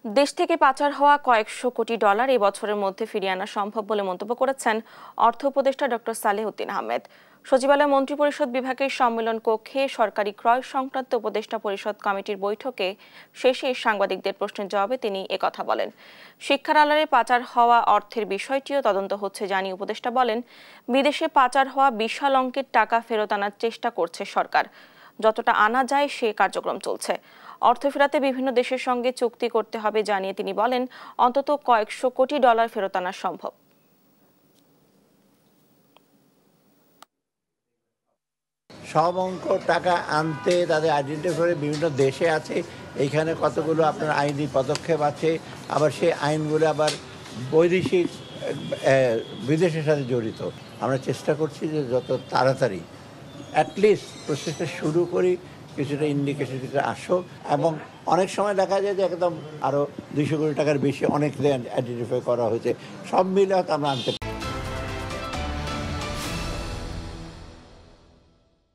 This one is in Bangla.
দেশ থেকে পাচার হওয়া কয়েকশো কোটি ডলার এই বছরের মধ্যে ফিরিয়ে আনা সম্ভব বলে মন্তব্য করেছেন অর্থ উপদেষ্টা ডক্টর সালেহ উদ্দিন আহমেদ। সচিবালয় মন্ত্রিপরিষদ বিভাগের সম্মেলন কক্ষে সরকারি ক্রয় সংক্রান্ত উপদেষ্টা পরিষদ কমিটির বৈঠকে শেষে সাংবাদিকদের প্রশ্নের জবাবে তিনি একথা বলেন। শিক্ষার আড়ালে পাচার হওয়া অর্থের বিষয়টিও তদন্ত হচ্ছে জানিয়ে উপদেষ্টা বলেন, বিদেশে পাচার হওয়া বিশাল অঙ্কের টাকা ফেরত আনার চেষ্টা করছে সরকার। যতটা আনা যায় সে কার্যক্রম চলছে। অর্থ ফেরাতে বিভিন্ন দেশের সঙ্গে চুক্তি করতে হবে জানিয়ে তিনি বলেন, অন্তত কয়েকশো কোটি ডলার ফেরত আনা সম্ভব। সব অঙ্ক টাকা আনতে তাদের আইডেন্টিফাই করে বিভিন্ন দেশে আছে। এইখানে কতগুলো আপনার আইনি পদক্ষেপ আছে, আবার সেই আইনগুলো আবার বৈদেশিক বিদেশের সাথে জড়িত। আমরা চেষ্টা করছি যে যত তাড়াতাড়ি অ্যাটলিস্ট প্রসেসটা শুরু করি, কিছুটা ইন্ডিকেশন আসুক। এবং অনেক সময় দেখা যায় যে একদম আরও 200 কোটি টাকার বেশি অনেক আইডেন্টিফাই করা হয়েছে। সব মিলে হয়তো আমরা আনতে